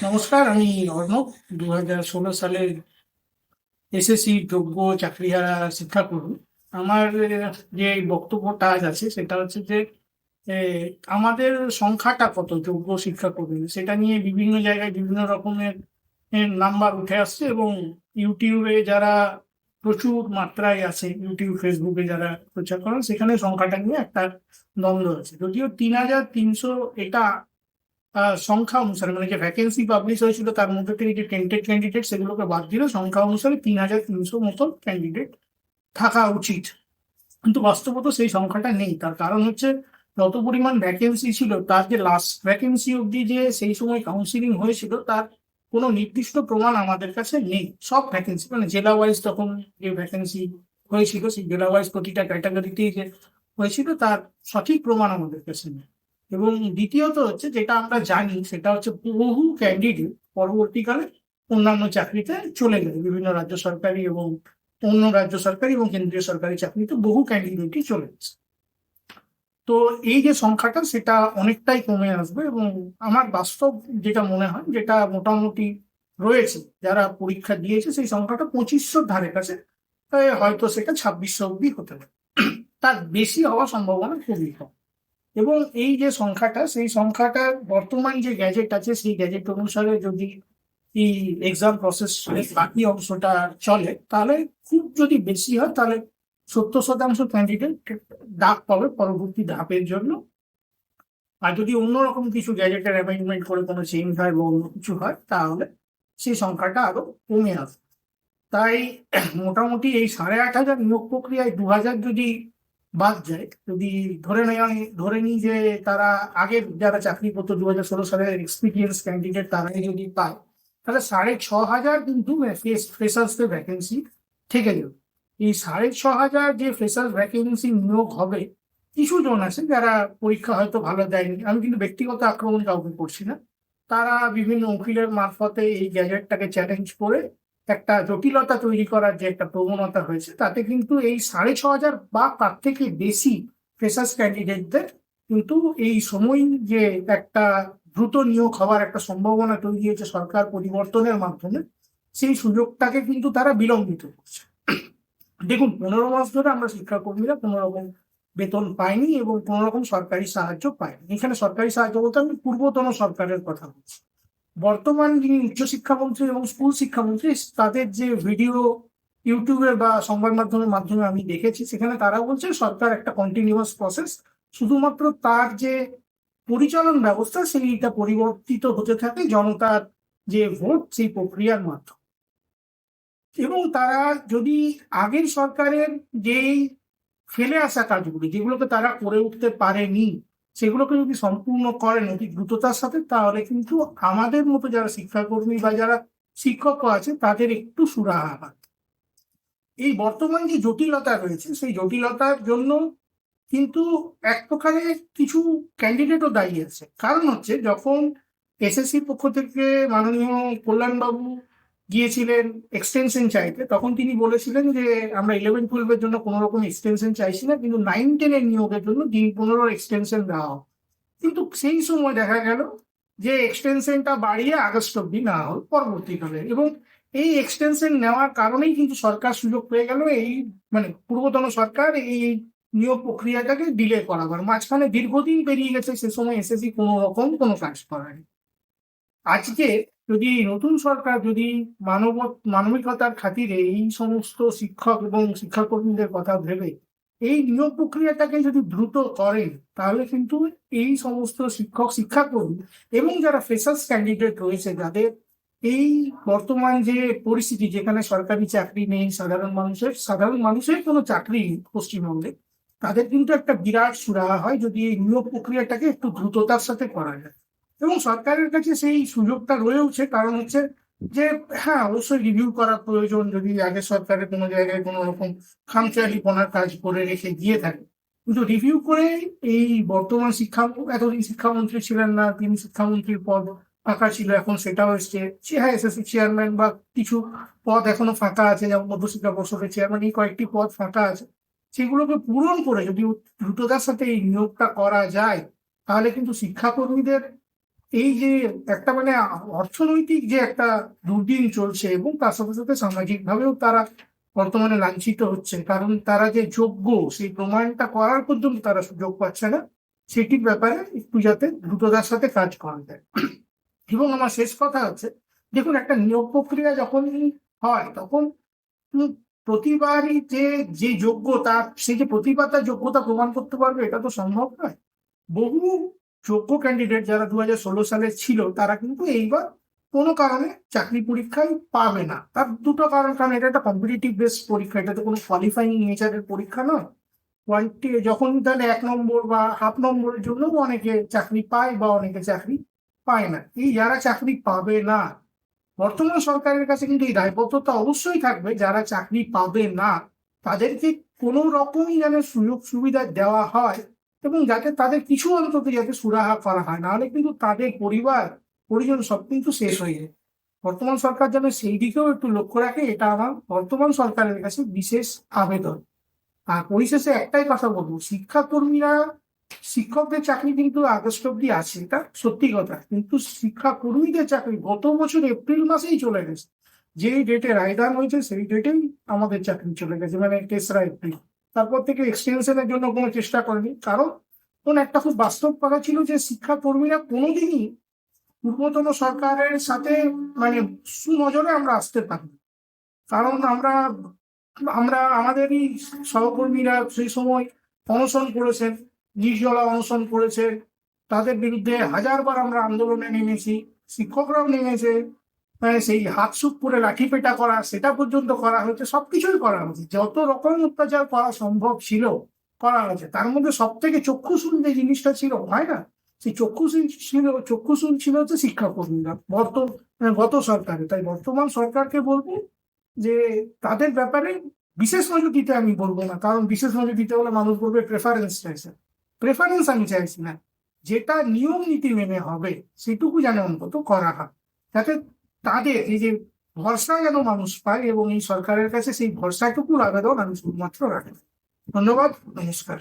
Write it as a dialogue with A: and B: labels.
A: নমস্কার, আমি অর্ণব। 2016 সালের এসএসসি যোগ্য চাকরিহারা শিক্ষাকর্মী। আমার যে বক্তব্যটা আজ আছে সেটা হচ্ছে যে আমাদের সংখ্যাটা কত যোগ্য শিক্ষাকর্মী সেটা নিয়ে বিভিন্ন জায়গায় বিভিন্ন রকমের নাম্বার উঠে আসছে, এবং ইউটিউবে যারা প্রচুর মাত্রায় আছে, ইউটিউব ফেসবুকে যারা প্রচার করেন, সেখানে সংখ্যাটা নিয়ে একটা দ্বন্দ্ব আছে। যদিও 3,300 এটা সংখ্যা অনুসারে, মানে যে ভ্যাকেন্সি পাবলিশ হয়েছিল তার মধ্যে থেকে যে টেন্টেড ক্যান্ডিডেট সেগুলোকে বাদ দিলে সংখ্যা অনুসারে 3,300 মতন ক্যান্ডিডেট থাকা উচিত। কিন্তু বাস্তবত সেই সংখ্যাটা নেই। তার কারণ হচ্ছে, যত পরিমাণ ভ্যাকেন্সি ছিল তার যে লাস্ট ভ্যাকেন্সি অবধি যে সেই সময় কাউন্সিলিং হয়েছিল তার কোনো নির্দিষ্ট প্রমাণ আমাদের কাছে নেই। সব ভ্যাকেন্সি মানে জেলা ওয়াইজ তখন যে ভ্যাকেন্সি হয়েছিল, সেই জেলা ওয়াইজ প্রতিটা ক্যাটাগরিতে যে হয়েছিল তার সঠিক প্রমাণ আমাদের কাছে নেই। এবং দ্বিতীয়ত হচ্ছে, যেটা আমরা জানি সেটা হচ্ছে, বহু ক্যান্ডিডেট পরবর্তীকালে অন্যান্য চাকরিতে চলে গেল, বিভিন্ন রাজ্য সরকারি এবং অন্য রাজ্য সরকারি এবং কেন্দ্রীয় সরকারি চাকরিতে বহু ক্যান্ডিডেটই চলে গেছে। তো এই যে সংখ্যাটা সেটা অনেকটাই কমে আসবে, এবং আমার বাস্তব যেটা মনে হয়, যেটা মোটামুটি রয়েছে যারা পরীক্ষা দিয়েছে, সেই সংখ্যাটা 2500 ধারে কাছে। তাই হয়তো সেটা 2600 অব্দি হতে পারে, তার বেশি হওয়ার সম্ভাবনা খুবই কম। এবং এই যে সংখ্যাটা, সেই সংখ্যাটা বর্তমান যে গ্যাজেট আছে সেই গ্যাজেট অনুসারে যদি এই এক্সাম প্রসেস বাকি অংশটা চলে, তাহলে খুব যদি বেশি হয় তাহলে 70% ক্যান্ডিডেট ডাক পাবে পরবর্তী ধাপের জন্য। আর যদি অন্যরকম কিছু গ্যাজেটের অ্যামেন্ডমেন্ট করে কোনো চেঞ্জ হয় বা অন্য কিছু হয়, তাহলে সেই সংখ্যাটা আরো কমে আসবে। তাই মোটামুটি এই 8,500 নিয়োগ প্রক্রিয়ায় 2,000 যদি বাদ যায়, যদি ধরে নিই যে তারা আগের যারা চাকরি করতো 2016 সালের এক্সপিরিয়েন্স ক্যান্ডিডেট তারাই যদি পায়, তাহলে 6,500 কিন্তু ফ্রেশার্সদের ভ্যাকেন্সি থেকে যাবে। এই 6,500 যে ফ্রেশার্স ভ্যাকেন্সি নিয়োগ হবে, কিছু জন আছে যারা পরীক্ষা হয়তো ভালো দেয়নি, আমি কিন্তু ব্যক্তিগত আক্রমণ কাউকে করছি না, তারা বিভিন্ন উকিলের মারফতে এই গ্যাজেটটাকে চ্যালেঞ্জ করে একটা জটিলতা তৈরি করার যে একটা প্রবণতা হয়েছে, তাতে কিন্তু এই 6,500 বা তার থেকে বেশি ফ্রেশার্স ক্যান্ডিডেটদের কিন্তু এই সময় যে একটা দ্রুত নিয়োগ হওয়ার একটা সম্ভাবনা তৈরি হয়েছে সরকার পরিবর্তনের মাধ্যমে, সেই সুযোগটাকে কিন্তু তারা বিলম্বিত করছে। দেখুন, 15 মাস ধরে আমরা শিক্ষাকর্মীরা কোনো রকম বেতন পাইনি এবং কোনো রকম সরকারি সাহায্য পাইনি। এখানে সরকারি সাহায্য বলতে আমি পূর্বতন সরকারের কথা বলছি। বর্তমান যিনি উচ্চশিক্ষামন্ত্রী এবং স্কুল শিক্ষামন্ত্রী, তাদের যে ভিডিও ইউটিউবে বা সংবাদ মাধ্যমের মাধ্যমে আমি দেখেছি, সেখানে তারা বলছে সরকার একটা কন্টিনিউয়াস প্রসেস, শুধুমাত্র তার যে পরিচালন ব্যবস্থা সেইটা পরিবর্তিত হতে থাকে জনতার যে ভোট সেই প্রক্রিয়ার মাধ্যমে। এবং তারা যদি আগের সরকারের যেই ফেলে আসা কাজগুলি, যেগুলোকে তারা করে উঠতে পারেনি, সেগুলোকে যদি সম্পূর্ণ করেন অতি দ্রুততার সাথে, তাহলে কিন্তু আমাদের মতো যারা শিক্ষাকর্মী বা যারা শিক্ষক আছে তাদের একটু সুরাহা হয়। এই বর্তমান যে জটিলতা রয়েছে সেই জটিলতার জন্য কিন্তু এক প্রকারে কিছু ক্যান্ডিডেটও দায়ী আছে। কারণ হচ্ছে, যখন এসএসসির পক্ষ থেকে মাননীয় কল্যাণবাবু গিয়েছিলেন এক্সটেনশন চাইতে, তখন তিনি বলেছিলেন যে আমরা 11-12-এর জন্য কোনো রকম এক্সটেনশন চাইছি না, কিন্তু 9-10-এর নিয়োগের জন্য দিন 15 এক্সটেনশন দেওয়া হোক। কিন্তু সেই সময় দেখা গেল যে এক্সটেনশনটা বাড়িয়ে আগস্ট অব্দি নেওয়া হল পরবর্তীকালে, এবং এই এক্সটেনশন নেওয়ার কারণেই কিন্তু সরকার সুযোগ পেয়ে গেল, এই মানে পূর্বতন সরকার এই নিয়োগ প্রক্রিয়াটাকে ডিলে করাবার। মাঝখানে দীর্ঘদিন পেরিয়ে গেছে, সে সময় এসএসসি কোনো রকম কোনো কাজ করেনি। আজকে যদি নতুন সরকার যদি মানবিকতার খাতিরে এই সমস্ত শিক্ষক এবং শিক্ষাকর্মীদের কথা ভেবে এই নিয়োগ প্রক্রিয়াটাকে যদি দ্রুত করেন, তাহলে কিন্তু এই সমস্ত শিক্ষক শিক্ষাকর্মী এবং যারা ফ্রেশার্স ক্যান্ডিডেট রয়েছে, যাদের এই বর্তমান যে পরিস্থিতি, যেখানে সরকারি চাকরি নেই, সাধারণ মানুষের কোনো চাকরি নেই পশ্চিমবঙ্গে, তাদের কিন্তু একটা বিরাট সুরাহা হয় যদি এই নিয়োগ প্রক্রিয়াটাকে একটু দ্রুততার সাথে করা যায়। এবং সরকারের কাছে সেই সুযোগটা রয়েছে, কারণ হচ্ছে যে হ্যাঁ, অবশ্যই রিভিউ করা প্রয়োজন যদি আগের সরকারের কোনো জায়গায় কোনো রকম খামখেয়ালিপনার কাজ করে রেখে গিয়ে থাকে। কিন্তু রিভিউ করে এই বর্তমান এতদিন শিক্ষামন্ত্রী ছিলেন না, তিনি শিক্ষামন্ত্রীর পদ ফাঁকা ছিল, এখন সেটাও এসছে। হ্যাঁ, এসএসসি চেয়ারম্যান বা কিছু পদ এখনো ফাঁকা আছে, যেমন মধ্যশিক্ষা পর্ষদের চেয়ারম্যান, এই কয়েকটি পদ ফাঁকা আছে। সেগুলোকে পূরণ করে যদি দ্রুততার সাথে এই নিয়োগটা করা যায়, তাহলে কিন্তু শিক্ষাকর্মীদের এই যে একটা মানে অর্থনৈতিক যে একটা দুর্দিন চলছে এবং তার সাথে সাথে সামাজিক ভাবেও তারা বর্তমানে লাঞ্ছিত হচ্ছে, কারণ তারা যে যোগ্য সেই প্রমাণটা করার পর্যন্ত তারা সুযোগ পাচ্ছে না। সেটির ব্যাপারে একটু যাতে দ্রুততার সাথে কাজ করা যায়। এবং আমার শেষ কথা হচ্ছে, দেখুন একটা নিয়োগ প্রক্রিয়া যখন হয় তখন উম প্রতিবারই যে যে যোগ্যতা, সে যে প্রতিবার তার যোগ্যতা প্রমাণ করতে পারবে এটা তো সম্ভব নয়। বহু যোগ্য ক্যান্ডিডেট যারা 2016 সালে ছিল তারা কিন্তু এইবার কোনো কারণে চাকরি পরীক্ষায় পাবে না। তার দুটো কারণ, কারণ এটা একটা কম্পিটিটিভ বেস পরীক্ষা, এটা তো কোনো কোয়ালিফাইং নেচারের পরীক্ষা নয়। কোয়ান্টি যখন তাহলে 1 নম্বর বা হাফ নম্বরের জন্য অনেকে চাকরি পায় বা অনেকে চাকরি পায় না। এই যারা চাকরি পাবে না, বর্তমান সরকারের কাছে কিন্তু এই দায়বদ্ধতা অবশ্যই থাকবে, যারা চাকরি পাবে না তাদেরকে কোনো রকমই যেন সুযোগ সুবিধা দেওয়া হয় এবং যাতে তাদের কিছু অন্তত যাতে সুরাহা করা হয়, নাহলে কিন্তু তাদের পরিবার পরিজন সব কিন্তু শেষ হয়ে যায়। বর্তমান সরকার যেন সেই দিকেও একটু লক্ষ্য রাখে, এটা আমার বর্তমান সরকারের কাছে বিশেষ আবেদন। আর পরিশেষে একটাই কথা বলবো, শিক্ষাকর্মীরা, শিক্ষকদের চাকরি কিন্তু আগস্ট অব্দি আছে, এটা সত্যি কথা, কিন্তু শিক্ষাকর্মীদের চাকরি গত বছর এপ্রিল মাসেই চলে গেছে। যেই ডেটে রায়দান হয়েছে সেই ডেটেই আমাদের চাকরি চলে গেছে, মানে 3রা এপ্রিল। তারপর থেকে এক্সটেনশনের জন্য কোনো চেষ্টা করেনি, কারণ কোন একটা খুব বাস্তব কথা ছিল যে শিক্ষাকর্মীরা কোনোদিনই পূর্বতন সরকারের সাথে মানে সুনজরে আমরা আসতে পারি, কারণ আমরা আমরা আমাদেরই সহকর্মীরা সেই সময় অনশন করেছেন, নির্জলা অনশন করেছেন, তাদের বিরুদ্ধে হাজারবার আমরা আন্দোলনে নেমেছি, শিক্ষকরাও নেমেছে, সেই হাত সুখ করে লাঠি পেটা করা সেটা পর্যন্ত করা হয়েছে, সবকিছুই করা হয়েছে, যত রকম অত্যাচার করা সম্ভব ছিল করা হয়েছে। তার মধ্যে সব থেকে চক্ষুশূল যে জিনিসটা ছিল, হয় না, সেই চক্ষুশূল ছিল হচ্ছে শিক্ষাকর্মীরা গত সরকারে। তাই বর্তমান সরকারকে বলবো যে তাদের ব্যাপারে বিশেষ নজর দিতে আমি বলবো না, কারণ বিশেষ নজর দিতে হলে মানুষ বলবে প্রেফারেন্স চাইছে। প্রেফারেন্স আমি চাইছি না, যেটা নিয়ম নীতি মেনে হবে সেটুকু যেন অন্তত করা হয়, যাতে তাদের এই যে ভরসা যেন মানুষ পায়, এবং এই সরকারের কাছে সেই ভরসাটুকুর আবেদন আমি শুধুমাত্র রাখি। ধন্যবাদ, নমস্কার।